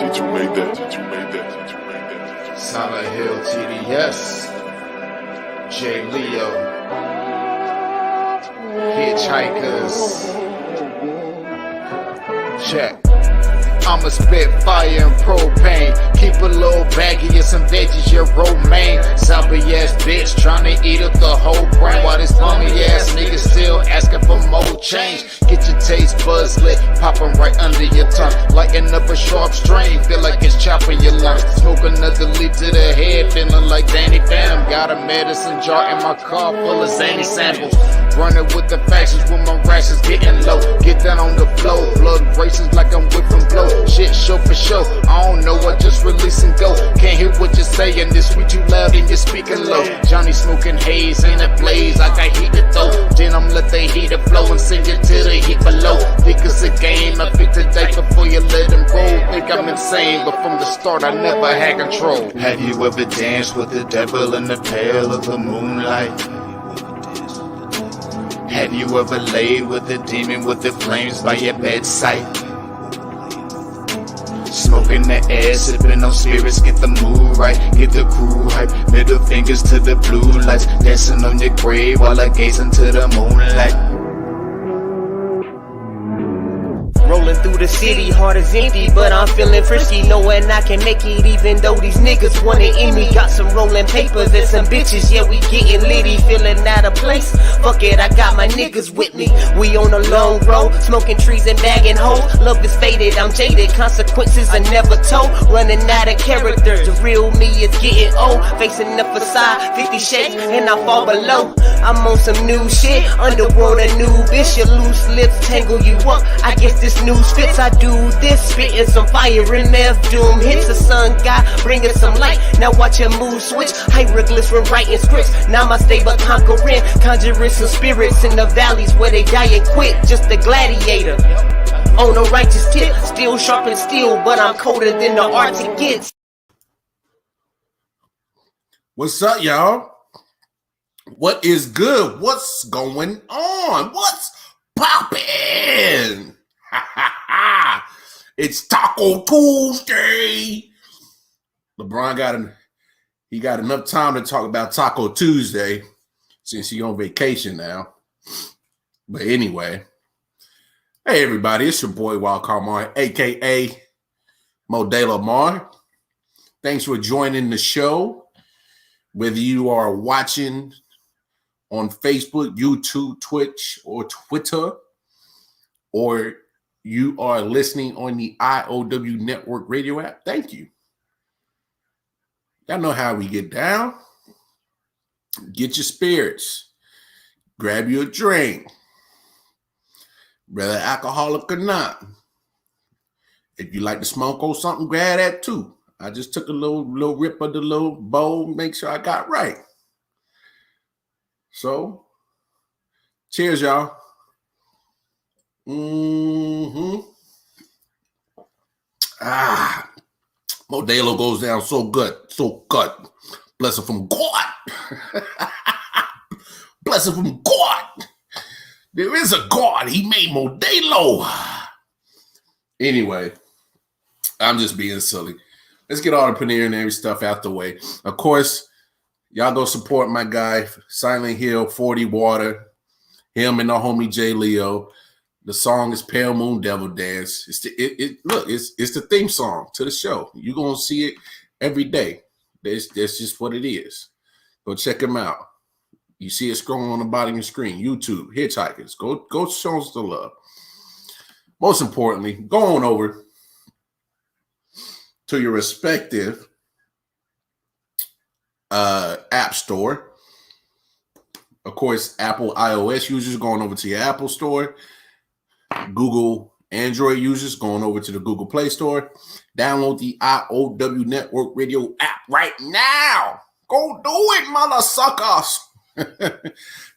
Did you make that? Did you make that? Did you make that? Silent Hill TDS, J. Leo, Hitchhikers. Check. I'ma spit fire and propane. Keep a little baggie of some veggies, your romaine. Zombie ass bitch tryna eat up the whole brain. While this bummy ass nigga still asking for more change. Get your taste buds lit, popping right under your tongue. Lighten up a sharp strain, feel like it's chopping your lungs. Smoke another leap to the head, feeling like Danny Phantom. Got a medicine jar in my car full of zany samples. Running with the factions when my rations getting low. Get down on the flow, blood races like I'm whipping blow. Shit show for show, I don't know what, just release and go. Can't hear what you're saying, this sweet too loud and you're speaking low. Johnny smoking haze in a blaze, I got heat to throw. Then I'm let the heater flow and send it to the heat below. Think it's a game, I pick the date before you let him roll. Think I'm insane, but from the start I never had control. Have you ever danced with the devil in the pale of the moonlight? Have you ever laid with a demon with the flames by your bedside? Smoking the air, sipping on spirits, get the mood right, get the crew hype. Middle fingers to the blue lights, dancing on your grave while I gaze into the moonlight. Rolling through the city, heart is empty, but I'm feeling frisky, knowing I can make it even though these niggas want it in me. Got some rolling papers and some bitches, yeah, we getting litty, feeling out of place. Fuck it, I got my niggas with me. We on a long road, smoking trees and bagging hoes. Love is faded, I'm jaded, consequences are never told. Running out of character, the real me is getting old. Facing the facade, 50 shades, and I fall below. I'm on some new shit, underworld a new bitch. Your loose lips tangle you up, I guess this news fits. I do this, spitting some fire in meth doom hits. The sun god bringing some light, now watch your mood switch. Hieroglyphs when writing scripts, namaste but conquering. Conjuring some spirits in the valleys where they die and quit. Just a gladiator on a righteous tip, still sharp and steel, but I'm colder than the Arctic gets. What's up, y'all? What is good? What's going on? What's poppin'? It's Taco Tuesday. LeBron got enough time to talk about Taco Tuesday since he's on vacation now. But anyway, hey everybody, it's your boy Wild Carmar, aka Modelo Mar. Thanks for joining the show. Whether you are watching on Facebook, YouTube, Twitch, or Twitter, or you are listening on the I.O.W. network radio app, thank you. Y'all know how we get down. Get your spirits. Grab you a drink. Whether alcoholic or not. If you like to smoke or something, grab that too. I just took a little rip of the little bowl, make sure I got right. So, cheers, y'all. Modelo goes down so good. Blessing from God. Blessing from God. There is a God. He made Modelo. Anyway, I'm just being silly. Let's get all the preliminary stuff out the way. Of course, y'all go support my guy, Silent Hill, 40 Water, him and the homie J. Leo. The song is Pale Moon Devil Dance. It's the theme song to the show. You're going to see it every day. That's just what it is. Go check him out. You see it scrolling on the bottom of your screen. YouTube, Hitchhikers. Go show us the love. Most importantly, go on over to your respective app store. Of course, Apple iOS users going over to your Apple store. Google Android users going over to the Google Play Store. Download the I.O.W. Network Radio app right now. Go do it, mother suckers.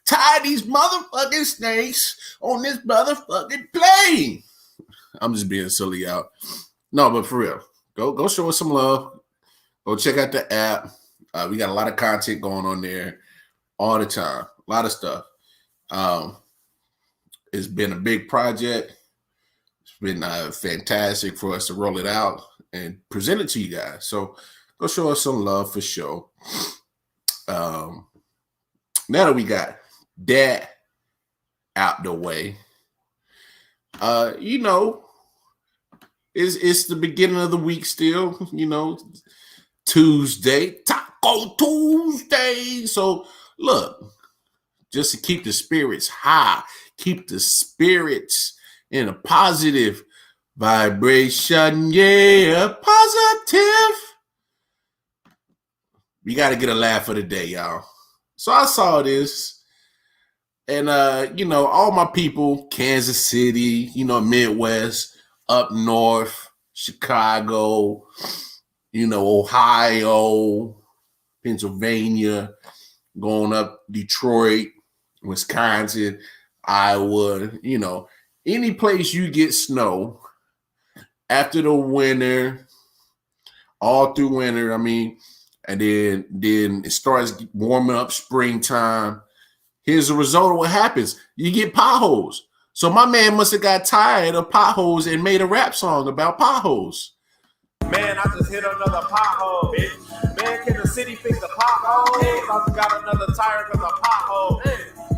Tie these motherfucking snakes on this motherfucking plane. I'm just being silly out. No, but for real. Go show us some love. Go check out the app. We got a lot of content going on there all the time. A lot of stuff. It's been a big project. It's been fantastic for us to roll it out. and present it to you guys. So go show us some love for sure. Now that we got that out the way, you know, it's the beginning of the week still, you know, Tuesday, Taco Tuesday. So look, just to keep the spirits high, keep the spirits in a positive vibration. Yeah, positive. We got to get a laugh of the day, y'all. So I saw this, and you know, all my people, Kansas City, you know, Midwest, up north, Chicago, you know, Ohio, Pennsylvania, going up Detroit, Wisconsin, Iowa, you know, any place you get snow after the winter, all through winter, I mean, and then it starts warming up springtime. Here's the result of what happens. You get potholes. So my man must have got tired of potholes and made a rap song about potholes. Man, I just hit another pothole, bitch. Man, can the city fix the potholes? I just got another tire because of potholes.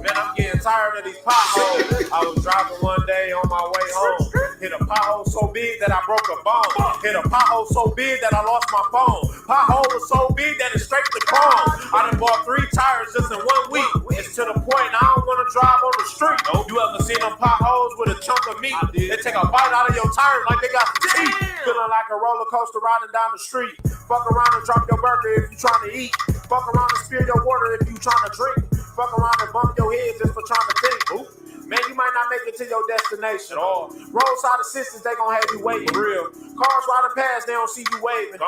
Man, I'm getting tired of these potholes. I was driving one day on my way home. Hit a pothole so big that I broke a bone. Hit a pothole so big that I lost my phone. Pothole was so big that it scraped the chrome. I done bought 3 tires just in 1 week. It's to the point I don't want to drive on the street. You ever seen them potholes with a chunk of meat? They take a bite out of your tires like they got the teeth. Feeling like a roller coaster riding down the street. Fuck around and drop your burger if you trying to eat. Fuck around and spill your water if you trying to drink. Fuck around and bump your head just for trying to think. Ooh. Man, you might not make it to your destination. Or roadside assistance, they gonna have you waiting. Real. Cars riding past, they don't see you waving.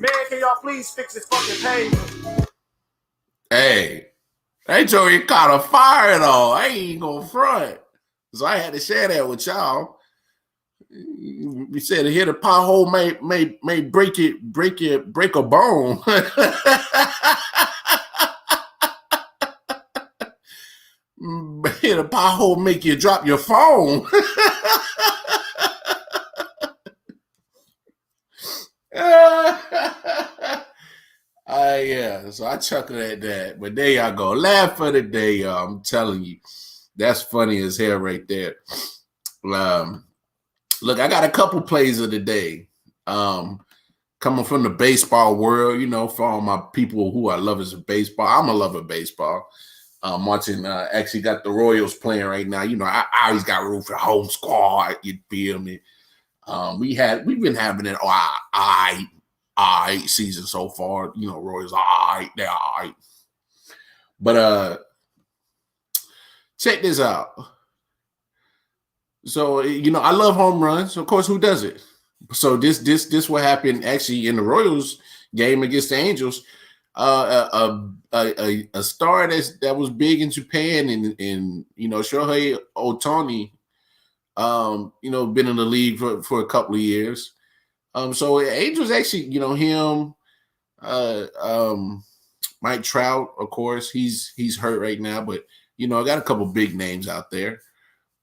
Man, can y'all please fix this fucking pavement? Hey, they told you caught a fire though. I ain't gonna front. So I had to share that with y'all. We said hit a pothole may break a bone. Hit a pothole make you drop your phone. Yeah, so I chuckled at that. But there y'all go. Laugh for the day, y'all. I'm telling you. That's funny as hell right there. Look, I got a couple plays of the day. Coming from the baseball world, you know, for all my people who are lovers of baseball. I'm a lover of baseball. Martin actually got the Royals playing right now. You know, I always got room for the home squad. You feel me? We've been having an all right season so far. You know, Royals all right, they're all right. But check this out. So, you know, I love home runs. Of course, who doesn't? So this what happened actually in the Royals game against the Angels. A star that was big in Japan and you know, Shohei Ohtani, you know, been in the league for a couple of years. So Angels actually, you know, him, Mike Trout, of course, he's hurt right now, but you know, I got a couple big names out there.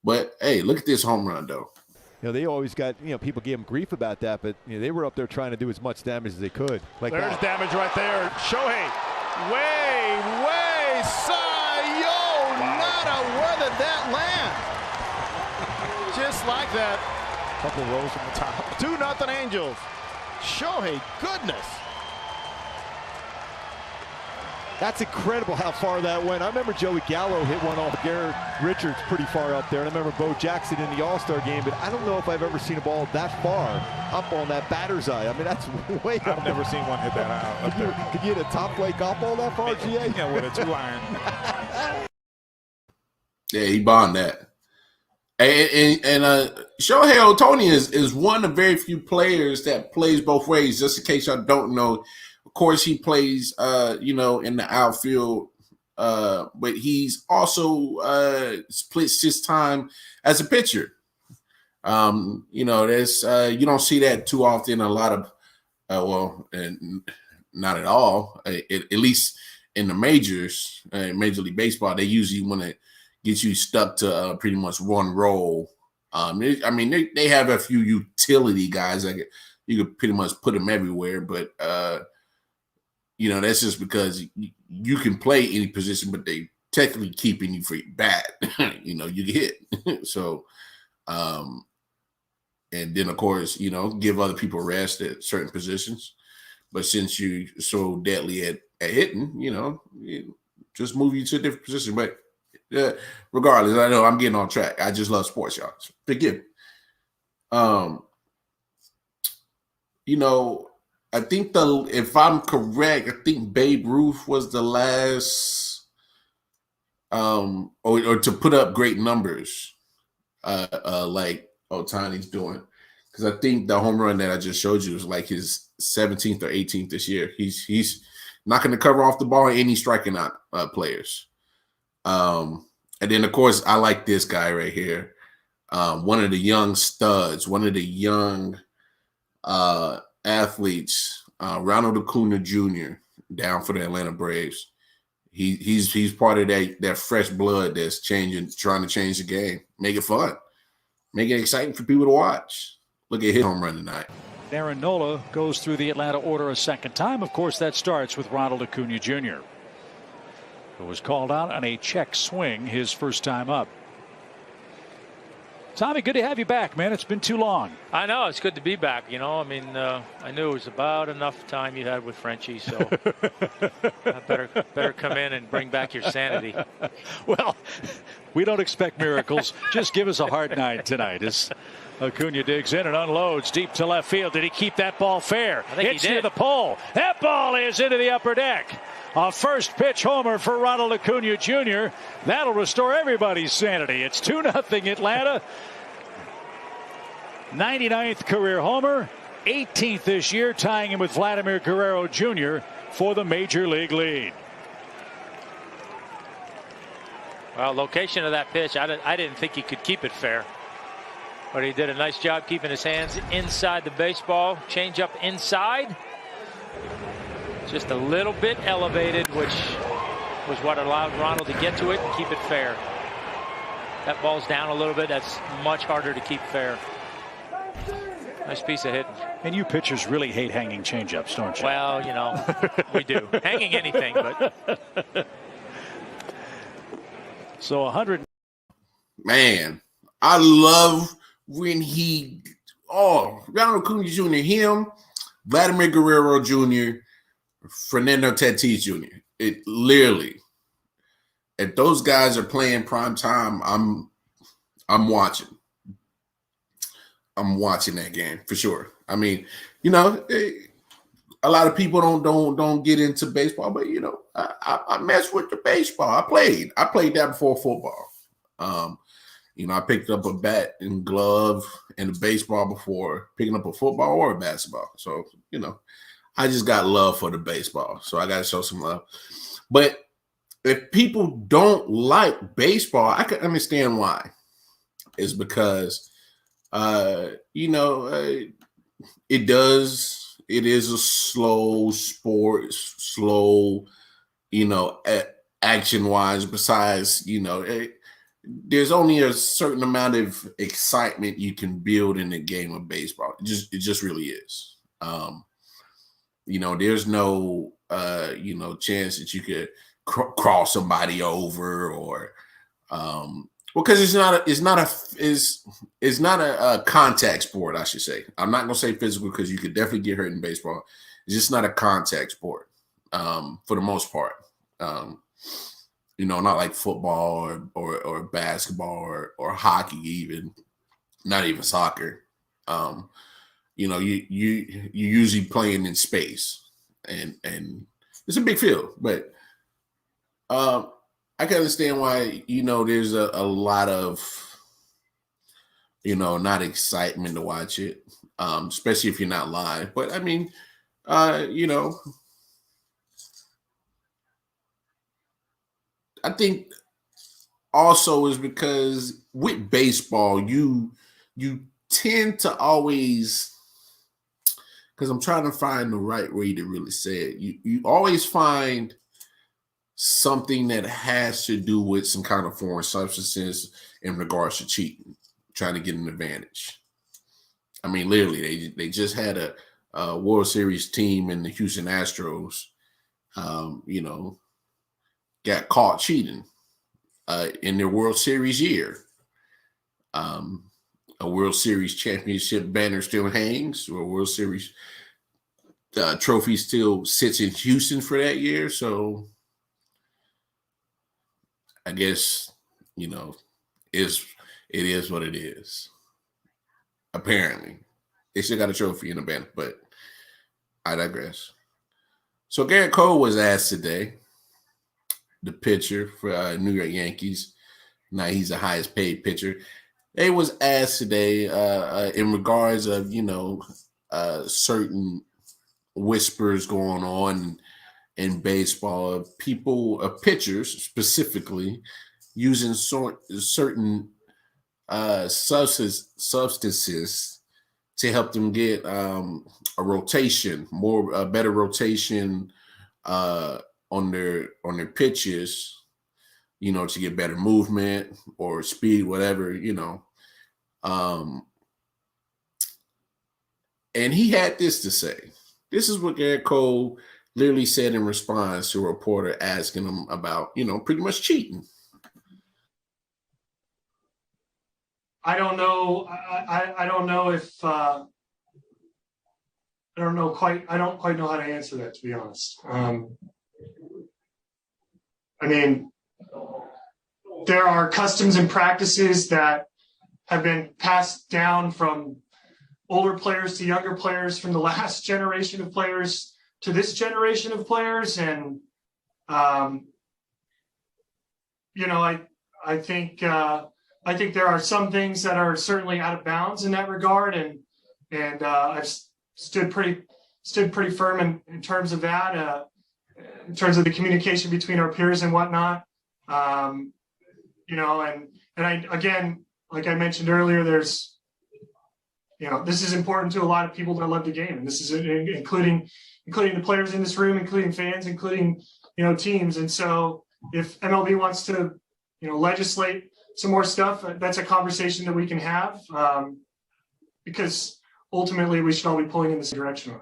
But hey, look at this home run though. You know, they always got, you know, people gave them grief about that, but you know, they were up there trying to do as much damage as they could. Like there's that. Damage right there. Shohei, way, Cy-Yo, nada, where did that land? Just like that. Couple rolls from the top. 2-0 Angels. Shohei, goodness. That's incredible how far that went. I remember Joey Gallo hit one off Garrett Richards pretty far up there. And I remember Bo Jackson in the All-Star game, but I don't know if I've ever seen a ball that far up on that batter's eye. I mean, that's way up. I've never seen one hit that high. Could you hit a top flight golf ball that far, GA? Yeah, with a 2-iron. Yeah, he bombed that. And Shohei Ohtani is one of very few players that plays both ways. Just in case y'all don't know, of course he plays, you know, in the outfield, but he's also splits his time as a pitcher. You know, there's you don't see that too often. A lot of, and not at all. At least in the majors, Major League Baseball, they usually want to get you stuck to pretty much one role. I mean, they have a few utility guys that you could pretty much put him everywhere. But that's just because you can play any position, but they technically keeping you for bad. You get hit. So, and then of course, give other people rest at certain positions. But since you're so deadly at hitting, just move you to a different position. But regardless, I know I'm getting on track. I just love sports, y'all. So forgive me. I think if I'm correct, I think Babe Ruth was the last or to put up great numbers like Ohtani's doing. Because I think the home run that I just showed you was like his 17th or 18th this year. He's not going to cover off the ball any striking out players. And then, of course, I like this guy right here. One of the young studs, one of the young athletes, Ronald Acuna Jr., down for the Atlanta Braves. He's part of that fresh blood that's trying to change the game, make it fun, make it exciting for people to watch. Look at his home run tonight. Aaron Nola goes through the Atlanta order a second time. Of course, that starts with Ronald Acuna Jr., who was called out on a check swing his first time up. Tommy, good to have you back, man. It's been too long. I know. It's good to be back. I knew it was about enough time you had with Frenchie, so I better come in and bring back your sanity. Well, we don't expect miracles. Just give us a hard night tonight. As Acuna digs in and unloads deep to left field. Did he keep that ball fair? I think Hits he did. near the pole. That ball is into the upper deck. A first pitch homer for Ronald Acuna Jr. That'll restore everybody's sanity. It's 2-0 Atlanta. 99th career homer, 18th this year, tying him with Vladimir Guerrero Jr. for the major league lead. Well, location of that pitch, I didn't think he could keep it fair. But he did a nice job keeping his hands inside the baseball. Change up inside. Just a little bit elevated, which was what allowed Ronald to get to it and keep it fair. That ball's down a little bit. That's much harder to keep fair. Nice piece of hitting. And you pitchers really hate hanging changeups, don't you? Well, we do. Hanging anything, but. So 100. Man, I love when Ronald Acuna Jr., him, Vladimir Guerrero Jr., Fernando Tatis Jr. It literally, if those guys are playing prime time, I'm watching. I'm watching that game for sure. I mean, a lot of people don't get into baseball, but I mess with the baseball. I played that before football. I picked up a bat and glove and a baseball before picking up a football or a basketball. So, I just got love for the baseball. So I got to show some love. But if people don't like baseball, I can understand why. It's because, it is a slow sport, slow, action wise. Besides, there's only a certain amount of excitement you can build in the game of baseball. It just really is. There's no, chance that you could cross somebody over or, because it's not a contact sport, I should say. I'm not gonna say physical because you could definitely get hurt in baseball. It's just not a contact sport, for the most part. Not like football or basketball or hockey, even not even soccer. You usually playing in space, and it's a big field, but I can understand why, there's a lot of, not excitement to watch it, especially if you're not live. But I mean, I think also is because with baseball, you tend to always, because I'm trying to find the right way to really say it, you always find something that has to do with some kind of foreign substances in regards to cheating, trying to get an advantage. I mean, literally, they just had a World Series team in the Houston Astros, got caught cheating in their World Series year. A World Series championship banner still hangs, or a World Series trophy still sits in Houston for that year. So I guess, it is what it is. Apparently. They still got a trophy in the banner, but I digress. So Garrett Cole was asked today, the pitcher for New York Yankees. Now he's the highest paid pitcher. They was asked today in regards of, certain whispers going on in baseball, pitchers specifically using certain substances to help them get a better rotation on their pitches, to get better movement or speed, whatever, and he had this to say. This is what Garrett Cole literally said in response to a reporter asking him about, pretty much cheating. I don't know. I don't know if I don't quite know how to answer that, to be honest. I mean, there are customs and practices that have been passed down from older players to younger players, from the last generation of players to this generation of players, and I think there are some things that are certainly out of bounds in that regard, and I've stood pretty firm in terms of that, in terms of the communication between our peers and whatnot. And I, again, like I mentioned earlier, there's, this is important to a lot of people that love the game, and this is including the players in this room, including fans, including teams. And so if MLB wants to legislate some more stuff, that's a conversation that we can have, because ultimately we should all be pulling in this direction.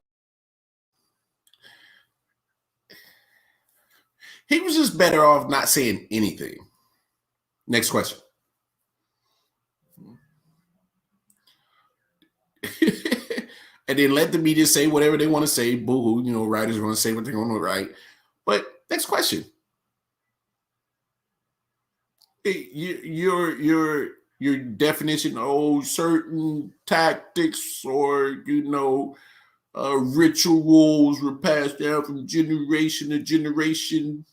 He was just better off not saying anything. Next question. And then let the media say whatever they want to say. Boo-hoo, writers are going to say what they're going to write. But next question. Your definition, certain tactics or rituals were passed down from generation to generation.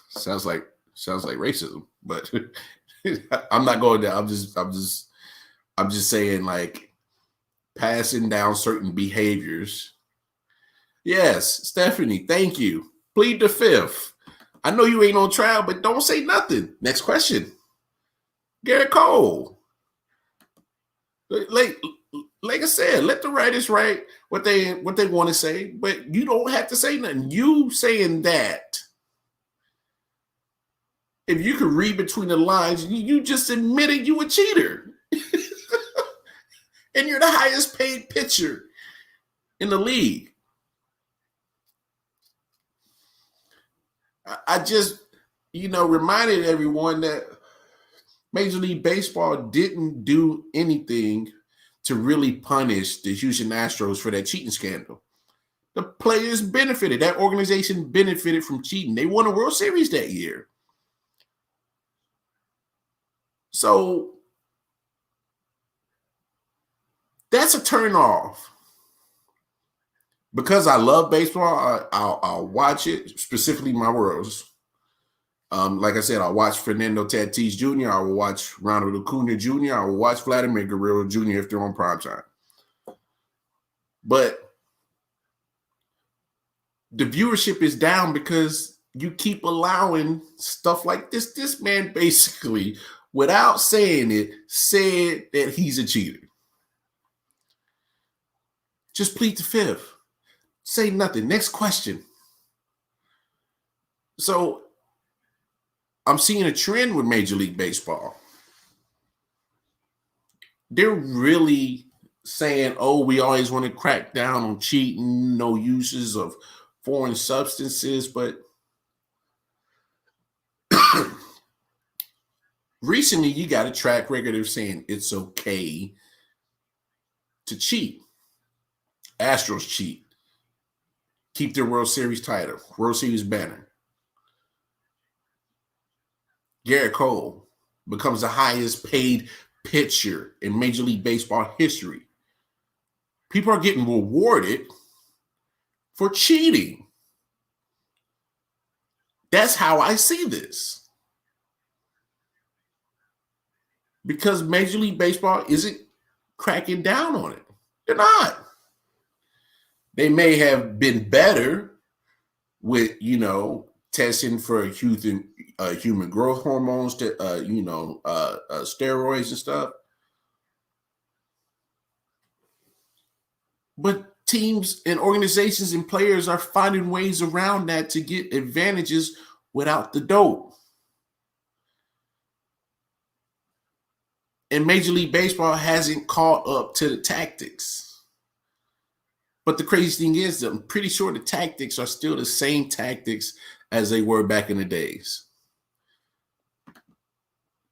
Sounds like racism, but I'm not going there. I'm just saying, like, passing down certain behaviors. Yes, Stephanie, thank you. Plead the fifth. I know you ain't on trial, but don't say nothing. Next question. Garrett Cole. Like I said, let the writers write what they want to say, but you don't have to say nothing. You saying that, if you could read between the lines, you just admitted you a cheater. And you're the highest paid pitcher in the league. I just, reminded everyone that Major League Baseball didn't do anything to really punish the Houston Astros for that cheating scandal. The players benefited. That organization benefited from cheating. They won a World Series that year. So that's a turn off. Because I love baseball, I'll watch it, specifically my Royals. Like I said, I'll watch Fernando Tatis Jr., I will watch Ronald Acuna Jr., I will watch Vladimir Guerrero Jr. if they're on primetime. But the viewership is down because you keep allowing stuff like this. This man basically, without saying it, said that he's a cheater. Just plead the fifth. Say nothing. Next question. So I'm seeing a trend with Major League Baseball. they're really saying, oh, we always want to crack down on cheating, no uses of foreign substances, but recently you got a track record of saying it's okay to cheat. Astros cheat. Keep their World Series title, World Series banner. Garrett Cole becomes the highest paid pitcher in Major League Baseball history. People are getting rewarded for cheating. That's how I see this. Because Major League Baseball isn't cracking down on it. They're not. They may have been better with, testing for human growth hormones, steroids and stuff. But teams and organizations and players are finding ways around that to get advantages without the dope. And Major League Baseball hasn't caught up to the tactics. But the crazy thing is that I'm pretty sure the tactics are still the same tactics as they were back in the days.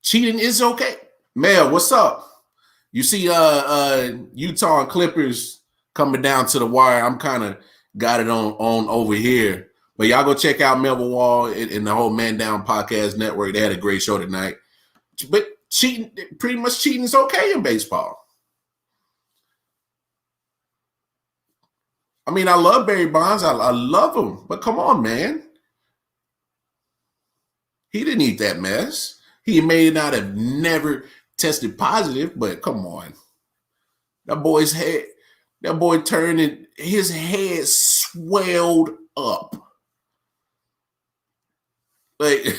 Cheating is okay. Mel, what's up? You see Utah and Clippers coming down to the wire. I'm kind of got it on over here. But y'all go check out Melvin Wall and the whole Man Down Podcast Network. They had a great show tonight. But pretty much cheating is okay in baseball. I mean, I love Barry Bonds. I love him. But come on, man. He didn't eat that mess. He may not have never tested positive, but come on. That boy turned and his head swelled up. Like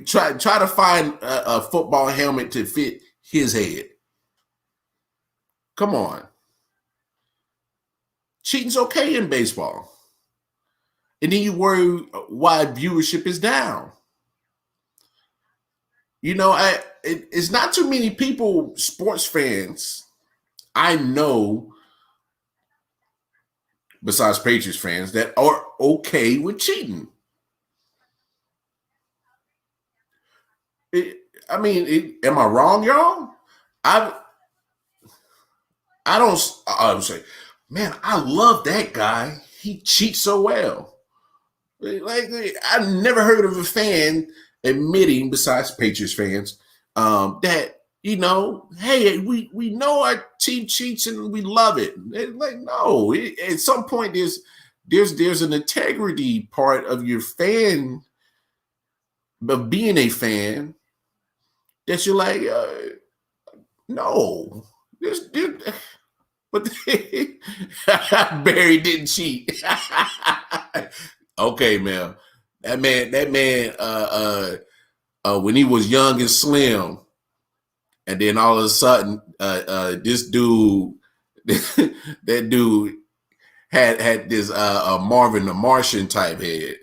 try to find a football helmet to fit his head. Come on. Cheating's okay in baseball. And then you worry why viewership is down. It's not too many people, sports fans, I know, besides Patriots fans, that are okay with cheating. Am I wrong, y'all? I would say, man, I love that guy. He cheats so well. Like, I've never heard of a fan admitting, besides Patriots fans, that, hey, we know our team cheats and we love it. Like, no, at some point there's an integrity part of your fan, of being a fan, that you're like, no, but Barry didn't cheat. Okay, man. That man, when he was young and slim, and then all of a sudden, this dude, that dude had this Marvin the Martian type head.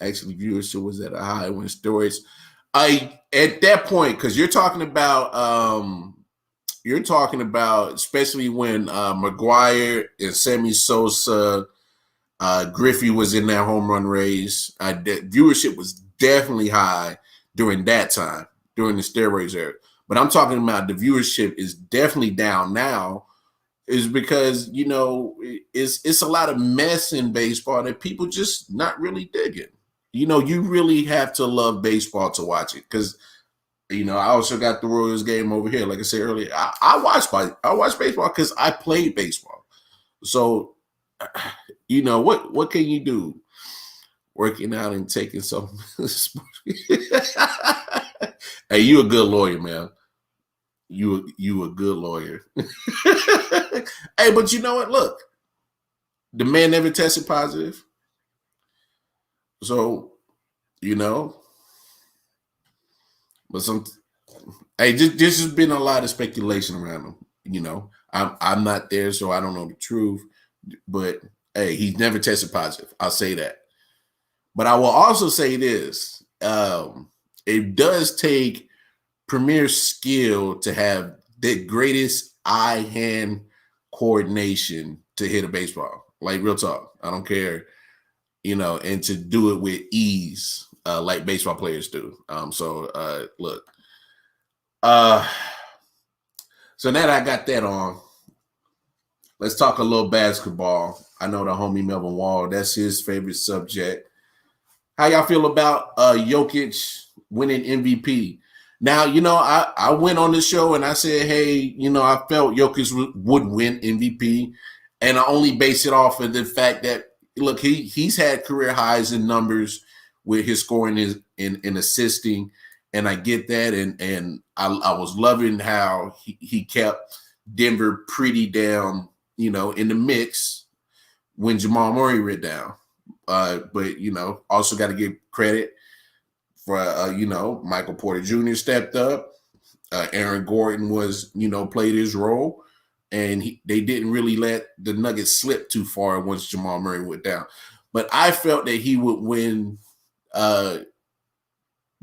Actually, viewership was at a high when stories. At that point, because you're talking about, especially when McGuire and Sammy Sosa, Griffey was in that home run race. Viewership was definitely high during that time, during the steroids era. But I'm talking about the viewership is definitely down now, is because, it's a lot of mess in baseball that people just not really digging. You really have to love baseball to watch it, because, I also got the Royals game over here. Like I said earlier, I watch baseball because I played baseball. So, what can you do? Working out and taking some. Hey, you a good lawyer, man. You a good lawyer. Hey, but you know what? Look, the man never tested positive. So, but this has been a lot of speculation around him. I'm not there, so I don't know the truth. But hey, he's never tested positive. I'll say that. But I will also say this: it does take premier skill to have the greatest eye-hand coordination to hit a baseball. Like, real talk. I don't care, and to do it with ease, like baseball players do. Look. So now that I got that on, let's talk a little basketball. I know the homie Melvin Wall, that's his favorite subject. How y'all feel about Jokic winning MVP? Now, I went on the show and I said, hey, I felt Jokic would win MVP. And I only base it off of the fact that, look, he's had career highs in numbers with his scoring and assisting. And I get that. And I was loving how he kept Denver pretty down, in the mix when Jamal Murray went down. But, also got to give credit for, Michael Porter Jr. stepped up. Aaron Gordon was, played his role. And they didn't really let the Nuggets slip too far once Jamal Murray went down. But I felt that he would win the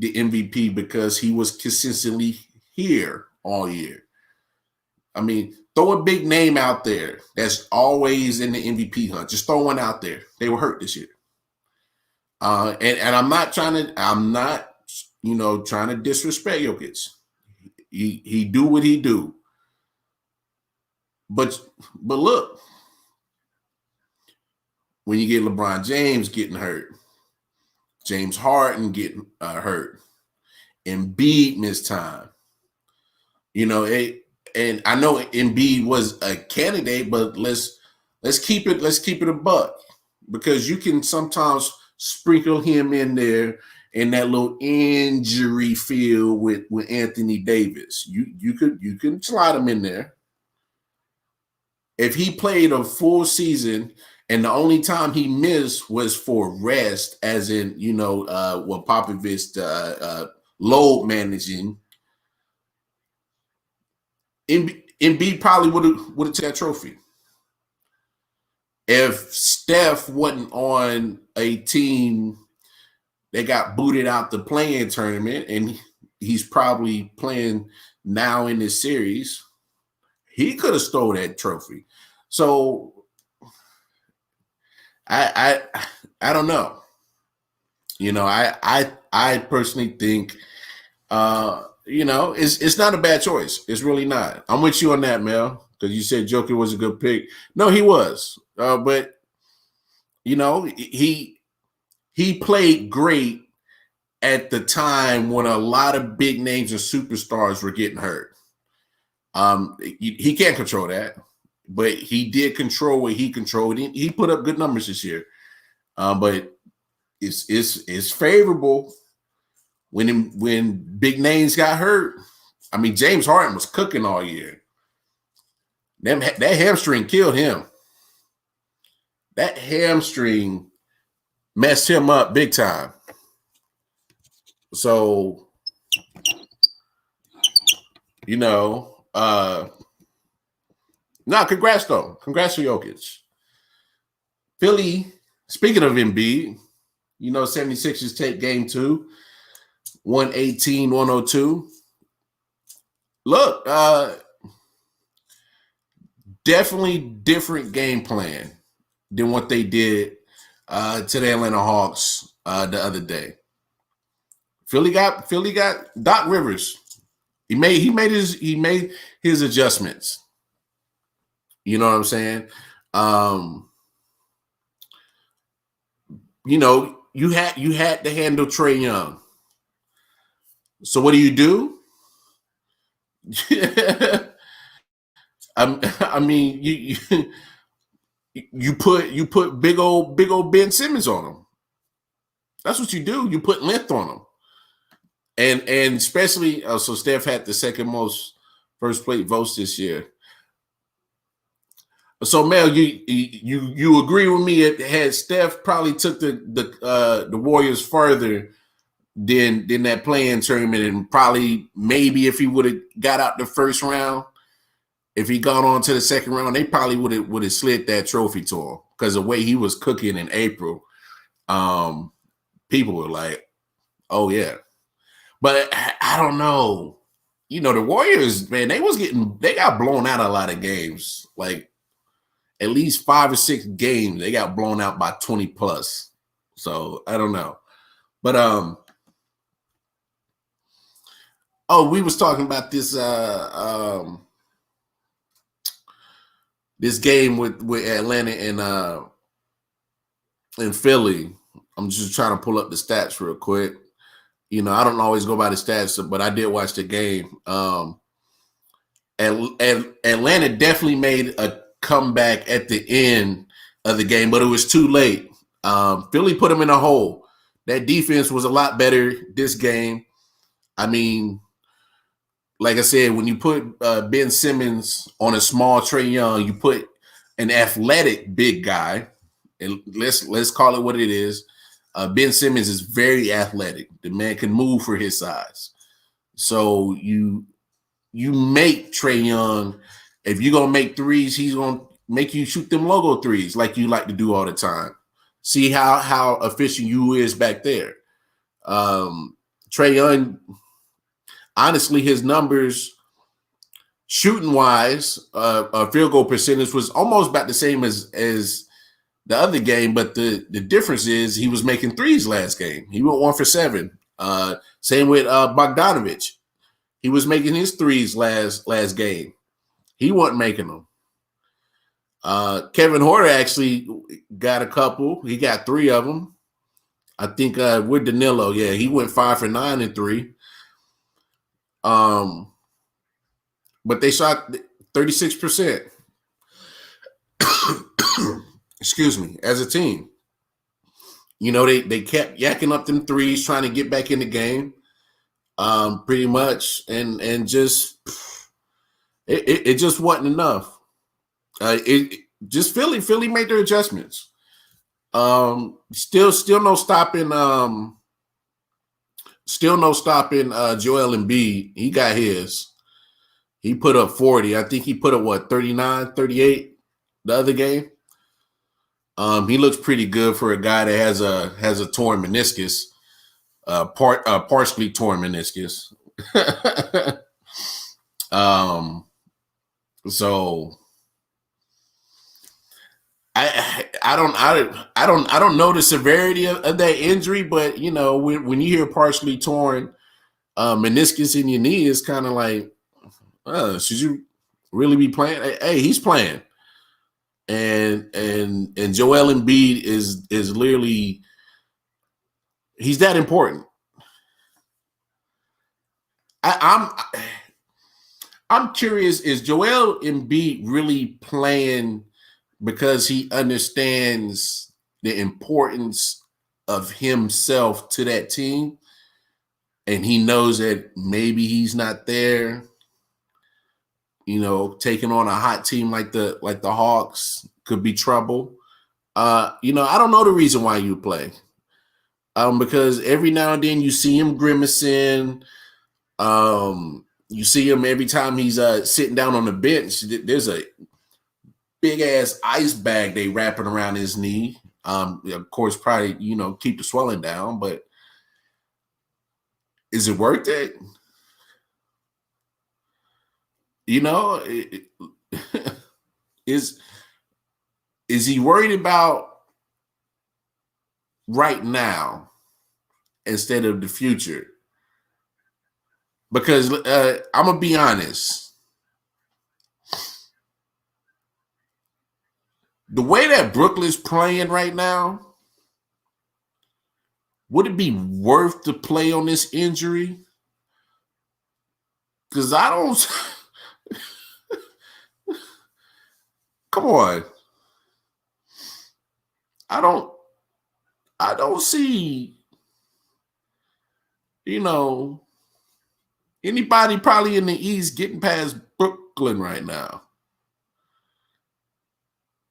MVP because he was consistently here all year. I mean, throw a big name out there that's always in the MVP hunt. Just throw one out there. They were hurt this year. And I'm not trying to disrespect Jokic. He do what he do. But look, when you get LeBron James getting hurt, James Harden getting hurt, Embiid missed time, and I know Embiid was a candidate, but let's keep it a buck, because you can sometimes sprinkle him in there in that little injury field with Anthony Davis. You can slide him in there. If he played a full season and the only time he missed was for rest, as in, what Popovich load managing, Embiid probably would have taken that trophy. If Steph wasn't on a team that got booted out the play-in tournament, and he's probably playing now in this series, he could have stole that trophy. So I don't know. I personally think it's not a bad choice. It's really not. I'm with you on that, Mel, because you said Joker was a good pick. No, he was. But he played great at the time when a lot of big names and superstars were getting hurt. He can't control that, but he did control what he controlled. He put up good numbers this year, but it's favorable when big names got hurt. I mean, James Harden was cooking all year. That hamstring killed him. That hamstring messed him up big time. So, congrats though. Congrats to Jokic. Philly, speaking of Embiid, 76ers take game 2, 118-102. Look, definitely different game plan than what they did to the Atlanta Hawks the other day. Philly got Doc Rivers. He made his adjustments. You know what I'm saying? You had to handle Trae Young. So what do? I mean, you put big old Ben Simmons on him. That's what you do. You put length on him. And especially, so Steph had the second most first plate votes this year. So Mel, you agree with me? Had Steph probably took the Warriors further than that play-in tournament, and probably maybe if he would have got out the first round, if he gone on to the second round, they probably would have slid that trophy to him, because the way he was cooking in April, people were like, "Oh yeah." But I don't know. the Warriors, man, they got blown out a lot of games. Like at least 5 or 6 games, they got blown out by 20 plus. So I don't know. But we was talking about this this game with Atlanta and Philly. I'm just trying to pull up the stats real quick. I don't always go by the stats, but I did watch the game. Atlanta definitely made a comeback at the end of the game, but it was too late. Philly put them in a hole. That defense was a lot better this game. I mean, like I said, when you put Ben Simmons on a small Trae Young, you put an athletic big guy, and let's call it what it is. Ben Simmons is very athletic. The man can move for his size. So you make Trae Young, if you're going to make threes, he's going to make you shoot them logo threes like you like to do all the time. See how efficient you is back there. Trae Young, honestly, his numbers shooting-wise, field goal percentage was almost about the same as the other game, but the difference is he was making threes last game. He went 1 for 7. Same with Bogdanovich. He was making his threes last game. He wasn't making them. Kevin Porter actually got a couple. He got 3 of them. I think with Danilo, yeah, he went 5 for 9 and 3. But they shot 36%. Excuse me, as a team. They kept yakking up them threes, trying to get back in the game, pretty much, and just it just wasn't enough. Philly made their adjustments. Still no stopping. Still no stopping. Joel Embiid, he got his. He put up 40. I think he put up 39, 38 the other game. He looks pretty good for a guy that has a torn meniscus, partially torn meniscus. So I don't know the severity of that injury, but when you hear partially torn meniscus in your knee, it's kind of like, should you really be playing? Hey, he's playing. And Joel Embiid is literally, he's that important. I'm curious, is Joel Embiid really playing because he understands the importance of himself to that team, and he knows that maybe he's not there? Taking on a hot team like the Hawks could be trouble. I don't know the reason why you play. Because every now and then you see him grimacing. You see him every time he's sitting down on the bench. There's a big ass ice bag they wrapping around his knee. Of course, probably keep the swelling down. But is it worth it? Is he worried about right now instead of the future? Because I'm gonna be honest, the way that Brooklyn's playing right now, would it be worth to play on this injury? Because I don't. Come on. I don't see, anybody probably in the East getting past Brooklyn right now.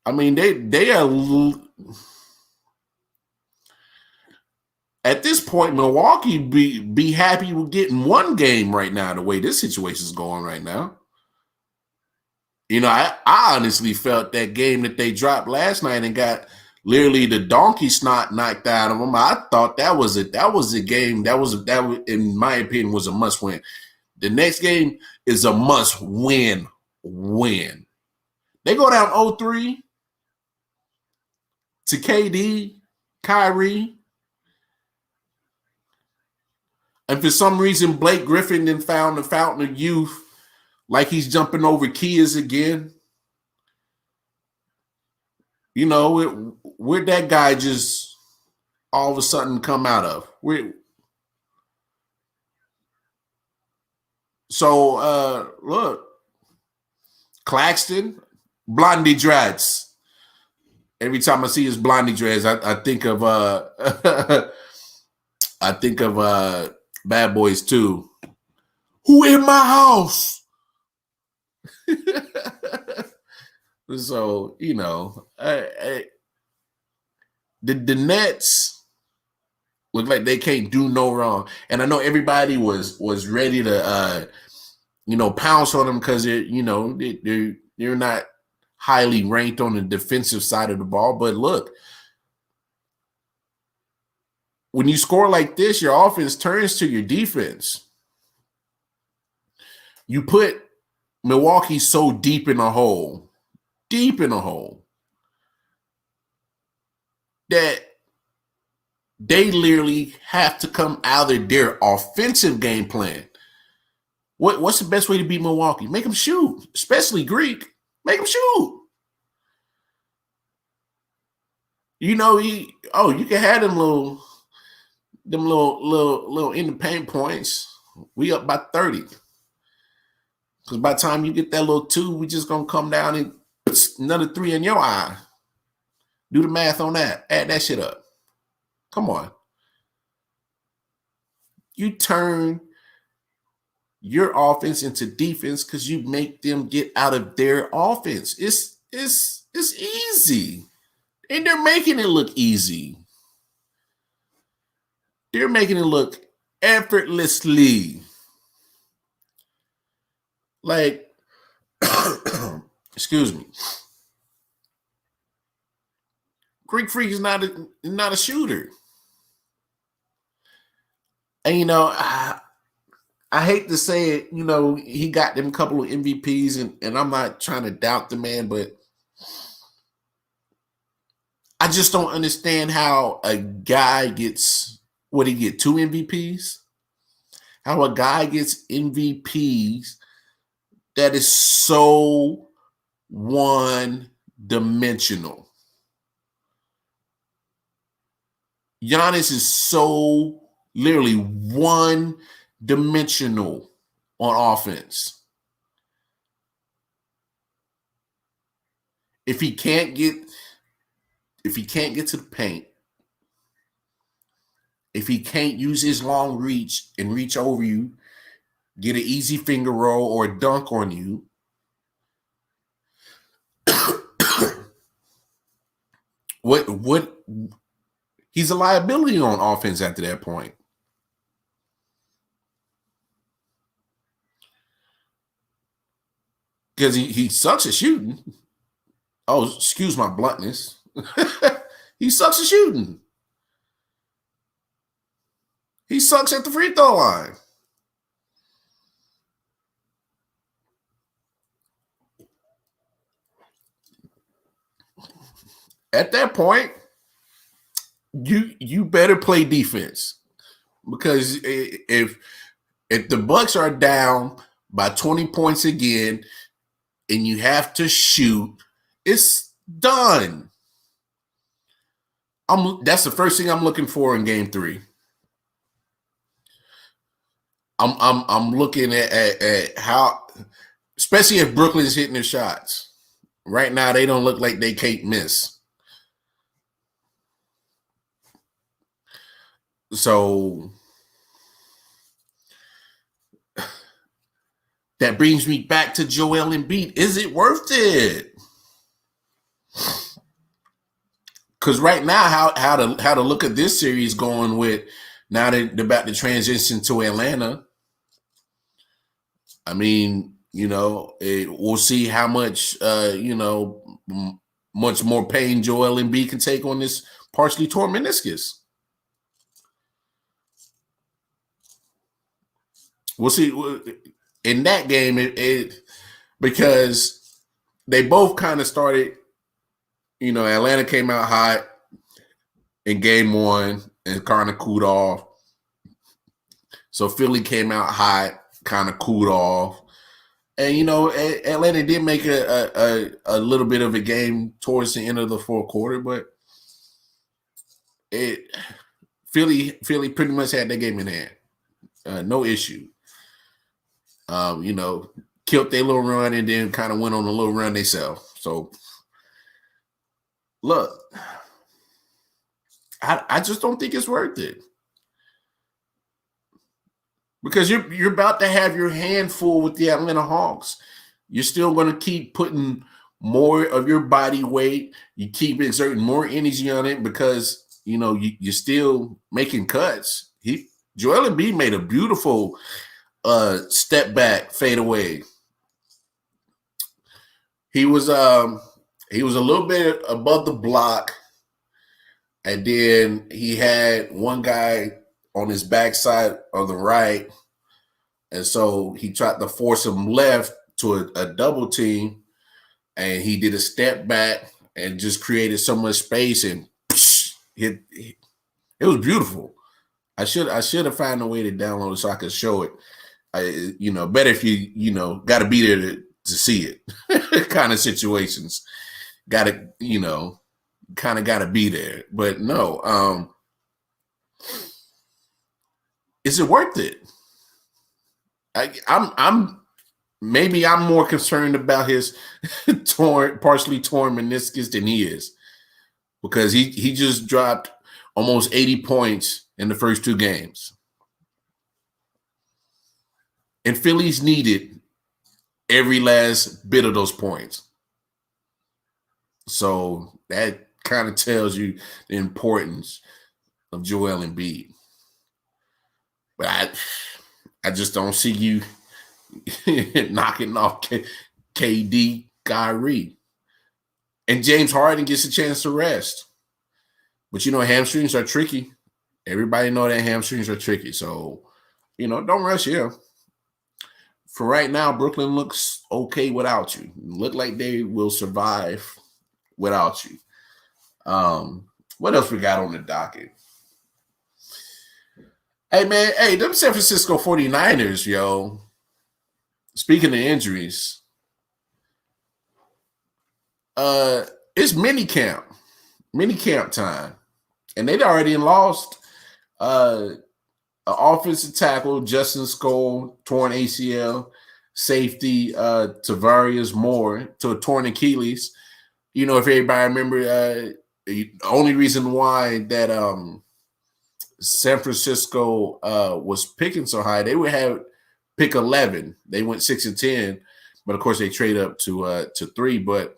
I mean, they are at this point, Milwaukee be happy with getting 1 game right now, the way this situation is going right now. I honestly felt that game that they dropped last night and got literally the donkey snot knocked out of them. I thought that was a game that in my opinion was a must win. The next game is a must-win. They go down 0-3 to KD, Kyrie. And for some reason, Blake Griffin then found the fountain of youth, like he's jumping over kids again. You know, where'd that guy just all of a sudden come out of? Look, Claxton, Blondie Dreads. Every time I see his Blondie Dreads, I think of Bad Boys 2. Who in my house? So, you know, the Nets look like they can't do no wrong. And I know everybody was ready to pounce on them because they're not highly ranked on the defensive side of the ball. But look, when you score like this, your offense turns to your defense. You put Milwaukee so deep in a hole, that they literally have to come out of their offensive game plan. What's the best way to beat Milwaukee? Make them shoot, especially Greek. Make them shoot. You know, you can have them little in the paint points. We up by 30. Because by the time you get that little 2, we just gonna come down and put another 3 in your eye. Do the math on that. Add that shit up. Come on. You turn your offense into defense because you make them get out of their offense. It's easy. And they're making it look easy. They're making it look effortlessly. Like, excuse me. Greek Freak is not a shooter. And, you know, I hate to say it, you know, he got them couple of MVPs, and I'm not trying to doubt the man, but I just don't understand how a guy gets, what he get, 2 MVPs? How a guy gets MVPs that is so one-dimensional. Giannis is so literally one-dimensional on offense. If he can't get to the paint, if he can't use his long reach and reach over you, get an easy finger roll or a dunk on you, what he's a liability on offense after that point. Because he sucks at shooting. Oh, excuse my bluntness. He sucks at shooting. He sucks at the free throw line. At that point, you better play defense, because if the Bucks are down by 20 points again and you have to shoot, it's done. That's the first thing I'm looking for in Game 3. I'm looking at how, especially if Brooklyn's hitting their shots. Right now, they don't look like they can't miss. So that brings me back to Joel Embiid. Is it worth it? Because right now, how to look at this series going with, now that they're about to transition to Atlanta. I mean, you know, we'll see how much, much more pain Joel Embiid can take on this partially torn meniscus. We'll see. in that game, because they both kind of started, Atlanta came out hot in game one and kind of cooled off. So Philly came out hot, kind of cooled off. And, Atlanta did make a little bit of a game towards the end of the fourth quarter, but Philly pretty much had that game in hand. No issue. Killed their little run and then kind of went on a little run themselves. So, look, I just don't think it's worth it. Because you're about to have your hand full with the Atlanta Hawks. You're still going to keep putting more of your body weight. You keep exerting more energy on it because, you're still making cuts. Joel Embiid made a beautiful step back fade away. He was a little bit above the block, and then he had one guy on his backside on the right, and so he tried to force him left to a double team, and he did a step back and just created so much space, and it was beautiful. I should have found a way to download it so I could show it. Better if you got to be there to see it. Kind of situations, got to kind of got to be there. But no, is it worth it? I'm more concerned about his partially torn meniscus than he is, because he just dropped almost 80 points in the first two games. And Phillies needed every last bit of those points. So that kind of tells you the importance of Joel Embiid. But I just don't see you knocking off KD, Kyrie. And James Harden gets a chance to rest. But, hamstrings are tricky. Everybody know that hamstrings are tricky. So, don't rush him. For right now, Brooklyn looks okay without you. Look like they will survive without you. What else we got on the docket? Hey, man. Hey, them San Francisco 49ers, yo. Speaking of injuries, it's mini camp time. And they'd already lost an offensive tackle, Justin Skoll, torn ACL, safety Tavarius Moore to a torn Achilles. If everybody remember, the only reason why that San Francisco was picking so high, they would have pick 11. They went 6 and 10, but of course they trade up to 3. But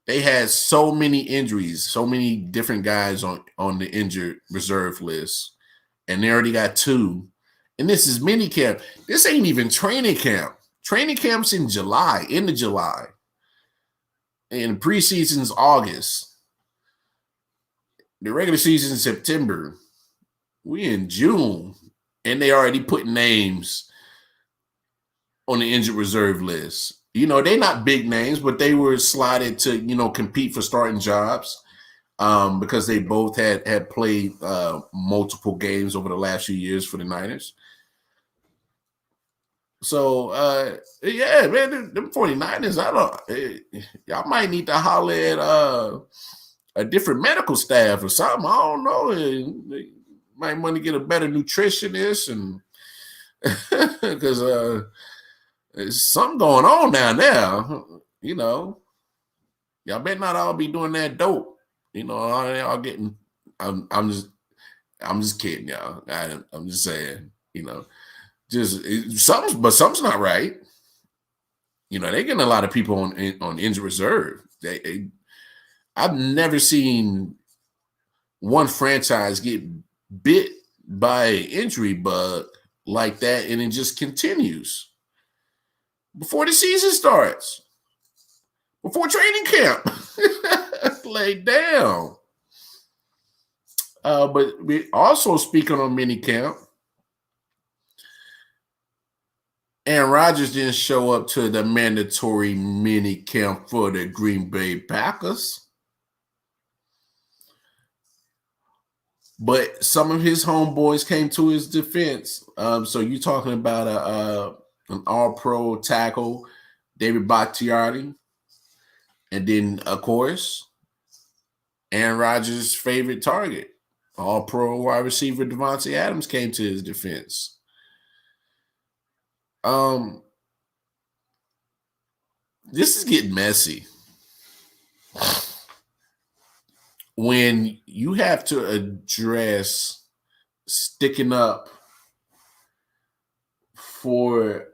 they had so many injuries, so many different guys on the injured reserve list, and they already got 2. And this is mini camp. This ain't even training camp. Training camp's in July, end of July. And preseason's August. The regular season's September. We in June, and they already put names on the injured reserve list. They're not big names, but they were slotted to, compete for starting jobs because they both had played multiple games over the last few years for the Niners. So, yeah, man, them 49ers, y'all might need to holler at a different medical staff or something. I don't know. They might want to get a better nutritionist, and because there's something going on down there. Y'all better not all be doing that dope. Y'all getting. I'm just kidding, y'all. I'm just saying. Something's not right. They're getting a lot of people on injured reserve. I've never seen one franchise get bit by an injury bug like that, and it just continues before the season starts, before training camp. Lay down. But we also, speaking on mini camp, Aaron Rodgers didn't show up to the mandatory mini camp for the Green Bay Packers. But some of his homeboys came to his defense. So you're talking about an all-pro tackle, David Bakhtiari. And then, of course, Aaron Rodgers' favorite target, all-pro wide receiver Devontae Adams came to his defense. This is getting messy. When you have to address sticking up for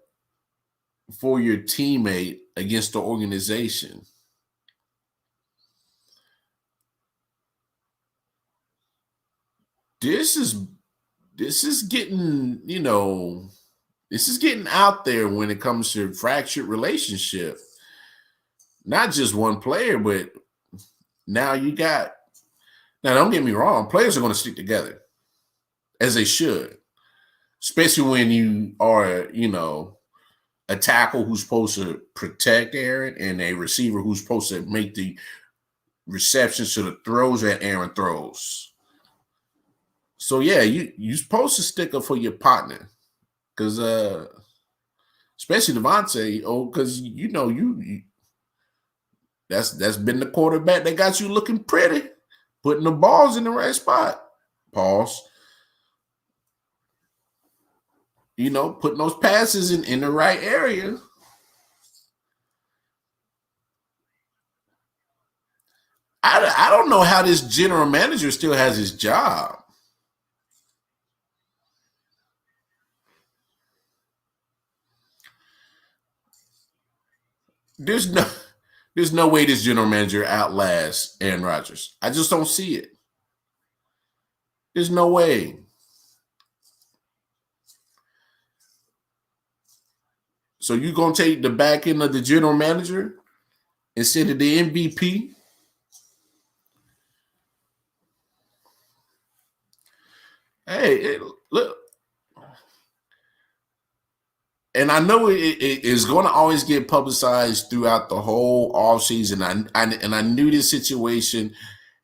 your teammate against the organization. This is getting, this is getting out there when it comes to fractured relationship. Not just one player, but now don't get me wrong, players are going to stick together as they should, especially when you are, a tackle who's supposed to protect Aaron and a receiver who's supposed to make the receptions to the throws that Aaron throws. So yeah, you're supposed to stick up for your partner, because especially Devontae, because you that's been the quarterback that got you looking pretty, putting the balls in the right spot. Pause. Putting those passes in the right area. I don't know how this general manager still has his job. There's no way this general manager outlasts Aaron Rodgers. I just don't see it. There's no way. So you're going to take the back end of the general manager instead of the MVP? Hey, look. And I know it is going to always get publicized throughout the whole offseason. I knew this situation.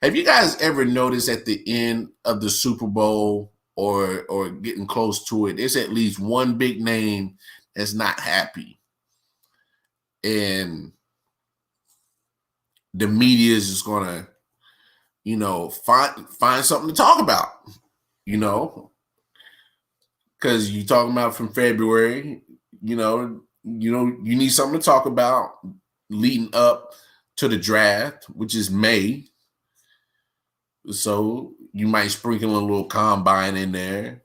Have you guys ever noticed at the end of the Super Bowl or getting close to it, there's at least one big name that's not happy, and the media is just gonna, find something to talk about, because you're talking about from February, you need something to talk about leading up to the draft, which is May. So you might sprinkle a little combine in there,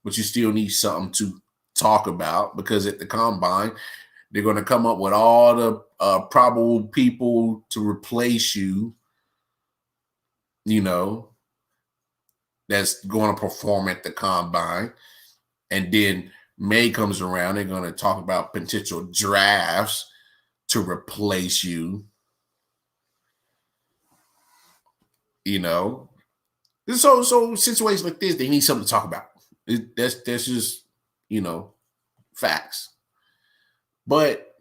but you still need something to talk about, because at the combine, they're going to come up with all the probable people to replace you, that's going to perform at the combine. And then May comes around, they're going to talk about potential drafts to replace you. So situations like this, they need something to talk about. That's just, facts. But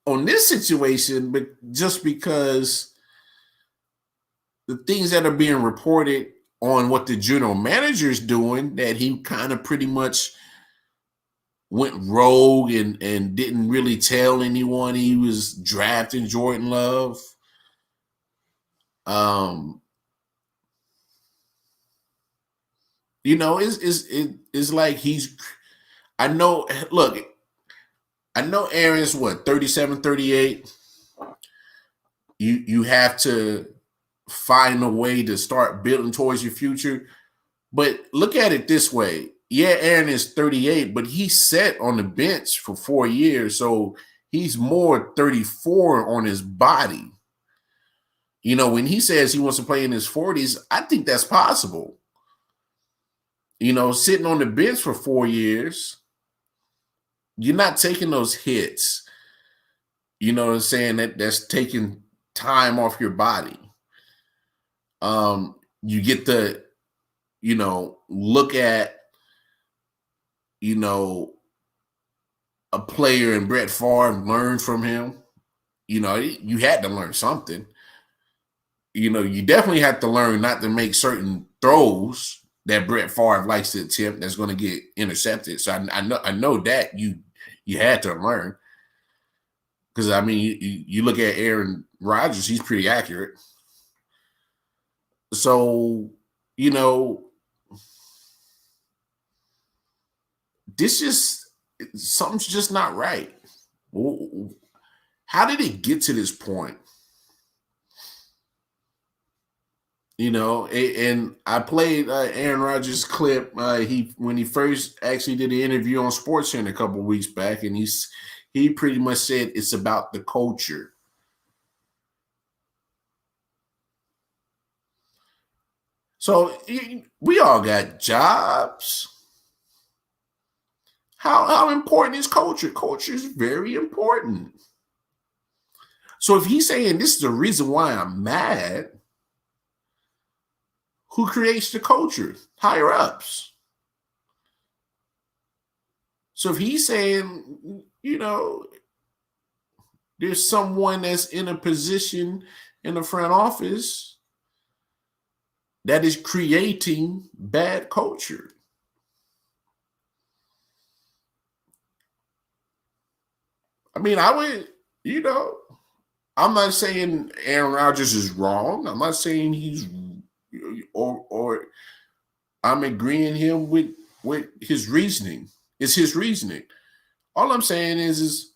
on this situation, but just because the things that are being reported on what the general manager is doing, that he kind of pretty much went rogue and didn't really tell anyone he was drafting Jordan Love. It's like I know Aaron's 37, 38. You have to find a way to start building towards your future. But look at it this way. Yeah, Aaron is 38, but he sat on the bench for 4 years. So he's more 34 on his body. When he says he wants to play in his 40s, I think that's possible. Sitting on the bench for 4 years, you're not taking those hits. You know what I'm saying? That's taking time off your body. You get to, look at, a player and Brett Favre learned from him. You know, you had to learn something. You know, you definitely have to learn not to make certain throws that Brett Favre likes to attempt that's going to get intercepted. So I know that you had to learn. Because, I mean, you look at Aaron Rodgers, he's pretty accurate. So, you know, something's just not right. How did it get to this point? You know, and I played Aaron Rodgers' clip. When he first actually did the interview on SportsCenter a couple of weeks back, and he pretty much said it's about the culture. So we all got jobs. How important is culture? Culture is very important. So if he's saying this is the reason why I'm mad, who creates the culture? Higher ups. So if he's saying, you know, there's someone that's in a position in the front office that is creating bad culture. I mean, I would, you know, I'm not saying Aaron Rodgers is wrong. I'm not saying he's or I'm agreeing him with his reasoning. It's his reasoning. All I'm saying is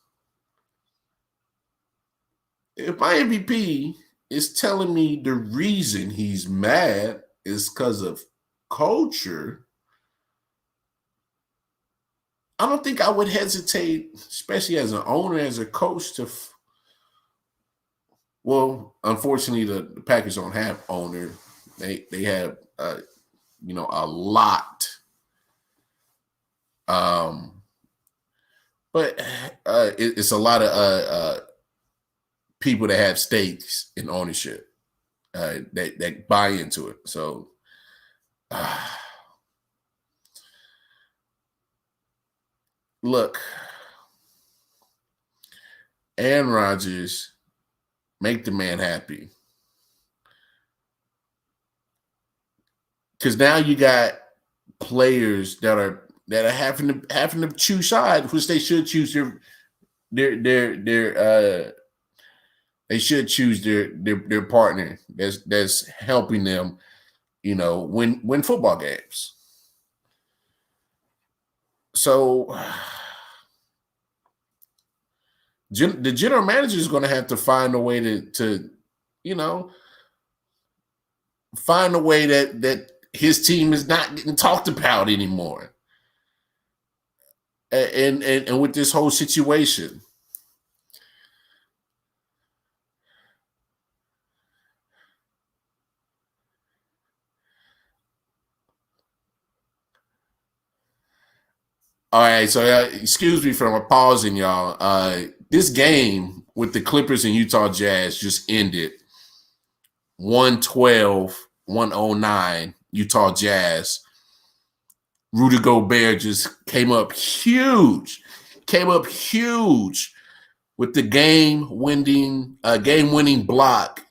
if my MVP is telling me the reason he's mad is because of culture, I don't think I would hesitate, especially as an owner, as a coach, to well, unfortunately, the Packers don't have owner. They have you know, a lot. But it's a lot of people that have stakes in ownership that buy into it. So look, Aaron Rodgers, make the man happy. Because now you got players that are having to choose sides, which they should choose they should choose their partner that's helping them, you know, win football games. So the general manager is going to have to find a way to you know, find a way that his team is not getting talked about anymore. And with this whole situation. All right, so excuse me for pausing, y'all. This game with the Clippers and Utah Jazz just ended 112-109 Utah Jazz. Rudy Gobert just came up huge with the game-winning block.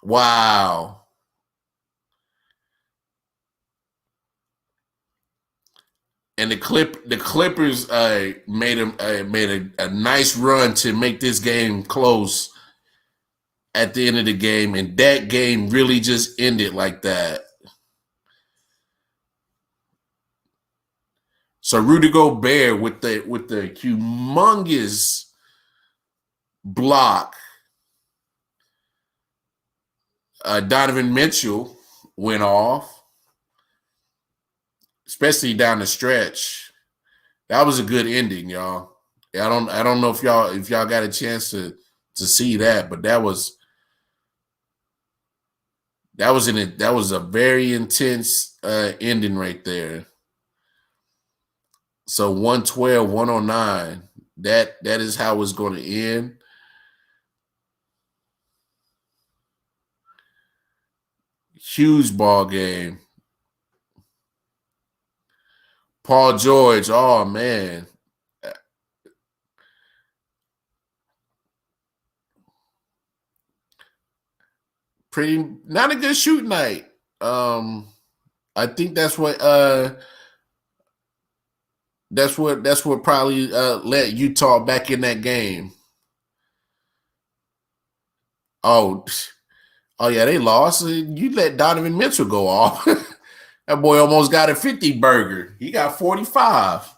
Wow. And the Clippers made a nice run to make this game close at the end of the game, and that game really just ended like that. So Rudy Gobert with the humongous block. Donovan Mitchell went off. Especially down the stretch. That was a good ending, y'all. I don't know if y'all got a chance to see that, but that was a very intense ending right there. So 112-109. That is how it's going to end. Huge ball game. Paul George. Oh man. Not a good shoot night. I think that's what probably let Utah back in that game. Oh yeah, they lost. You let Donovan Mitchell go off. That boy almost got a 50 burger. He got 45.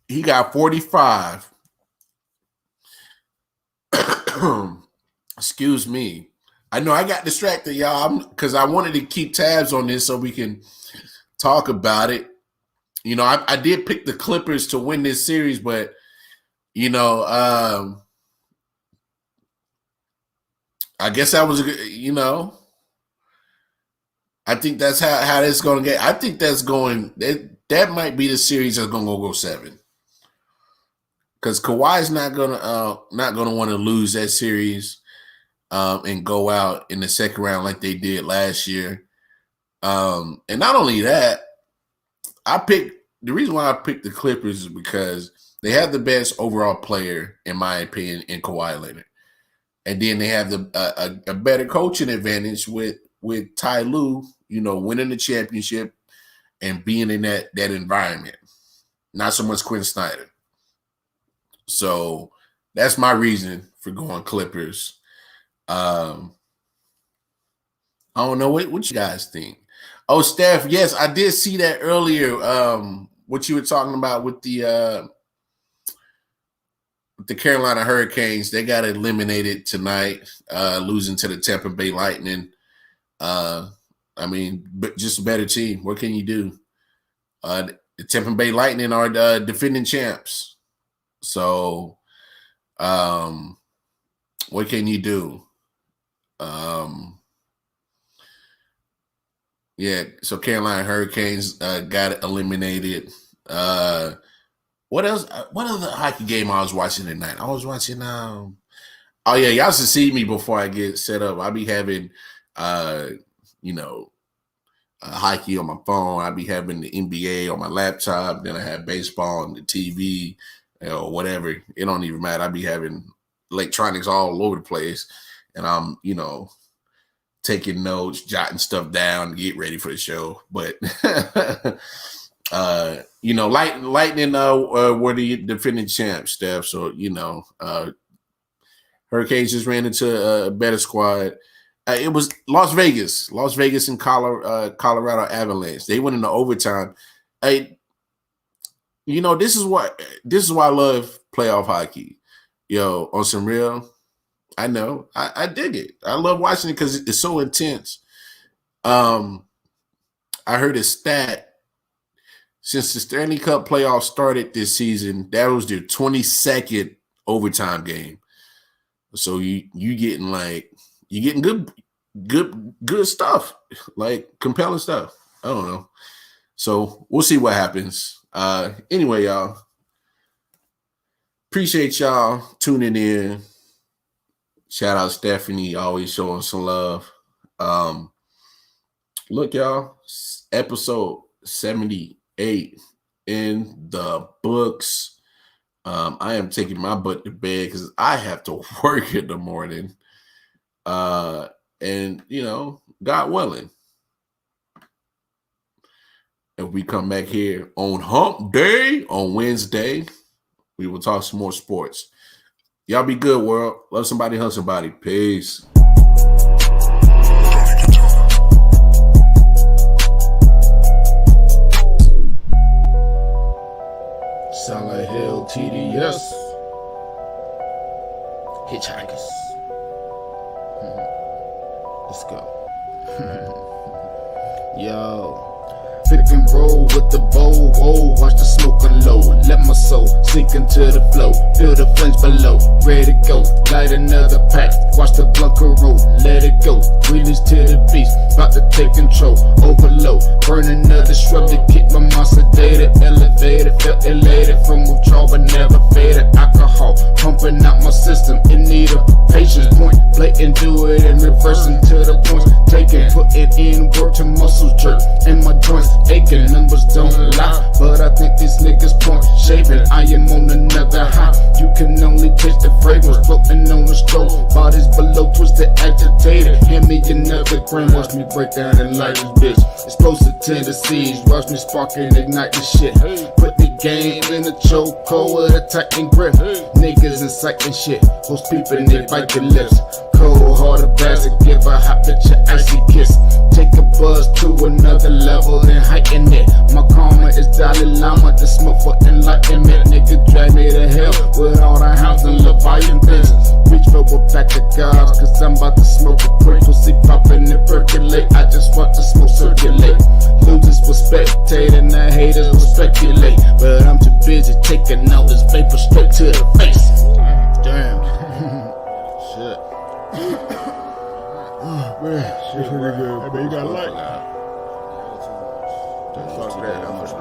He got 45. Excuse me. I know I got distracted, y'all, because I wanted to keep tabs on this so we can talk about it. You know, I did pick the Clippers to win this series, but, you know, I guess that was, you know, I think that's how that's going to get. I think that's going, that might be the series that's going to go 7. Because Kawhi's not gonna want to lose that series and go out in the second round like they did last year. And not only that, the reason why I picked the Clippers is because they have the best overall player, in my opinion, in Kawhi Leonard. And then they have a better coaching advantage with Ty Lue, you know, winning the championship and being in that environment. Not so much Quinn Snyder. So that's my reason for going Clippers. I don't know what you guys think. Oh, Steph, yes, I did see that earlier. What you were talking about with the Carolina Hurricanes, they got eliminated tonight, losing to the Tampa Bay Lightning. I mean, but just a better team. What can you do? The Tampa Bay Lightning are the defending champs. So, what can you do? Yeah, so Carolina Hurricanes got eliminated. What else? What other hockey game I was watching tonight? I was watching oh yeah, y'all should see me before I get set up. I'll be having you know, hockey on my phone. I'll be having the NBA on my laptop. Then I have baseball on the TV or whatever. It don't even matter. I'll be having electronics all over the place. And I'm, you know, taking notes, jotting stuff down to get ready for the show. But, you know, Lightning were the defending champs, Steph. So, you know, Hurricanes just ran into a better squad. It was Las Vegas and Colorado Avalanche. They went into overtime. You know, this is why I love playoff hockey. Yo, on some real, I know. I dig it. I love watching it because it's so intense. I heard a stat. Since the Stanley Cup playoffs started this season, that was their 22nd overtime game. So you getting good stuff, like compelling stuff. I don't know. So we'll see what happens. Anyway, y'all. Appreciate y'all tuning in. Shout out Stephanie, always showing some love. Look, y'all, episode 78 in the books. I am taking my butt to bed because I have to work in the morning. And, you know, God willing, if we come back here on Hump Day on Wednesday, we will talk some more sports. Y'all be good, world. Love somebody, hunt somebody. Peace. Sound like hell, TDS. Hitchhikers. Let's go. Yo. Pick and roll with the bowl, whoa, watch the smoke unload. Let my soul sink into the flow, feel the flames below. Ready to go, light another pack, watch the blunt roll. Let it go, release to the beast, about to take control. Overload, burn another shrub to keep my mind sedated. Elevated, felt elated from withdrawal but never faded. Alcohol pumping out my system in need of patience. Point blatant, do it in reverse until the points taken. Put it in work to muscles jerk and my joints aching. Numbers don't lie, but I think these niggas point shaving. I am on another high, you can only taste the fragrance floating on the stroke. Bodies below, twisted, agitated. Hand me another gram, watch me break down and light this bitch. Explosive tendencies, watch me spark and ignite this shit. Put the game in a chokehold with a tight grip. Niggas inciting shit, hoes peeping, they bite their lips. Cold hearted bastard, give a hot bitch an icy kiss. Take a buzz to another level, then heighten it. My karma is Dalai Lama, the smoke for enlightenment. Nigga drag me to hell with all the hounds and Leviathans. Reach for a pack of guards, cause I'm about to smoke a quick. Pussy poppin' and percolate, I just want the smoke circulate. Losers will spectate and the haters will speculate, but I'm too busy taking all this vapor straight to the face. Damn. Shit. Man, shit pretty good. Hey, man, you got a light? Fuck that, how much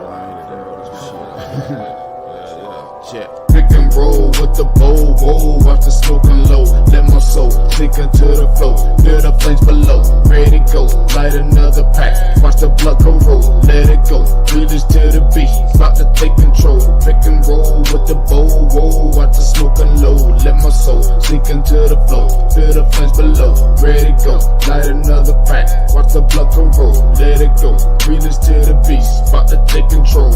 shit. Pick and roll with the bowl, whoa, watch the smoke unload. Let my soul sink into the flow, feel the flames below. Ready to go, light another pack, watch the blood go roll. Let it go, release to the beat, about to take control. Pick and roll with the bowl, whoa, watch the smoke unload. Let my soul sink into the flow, feel the flames below. Ready to go, light another pack, watch the blood go roll. Let it go, release to the beat, about to take control.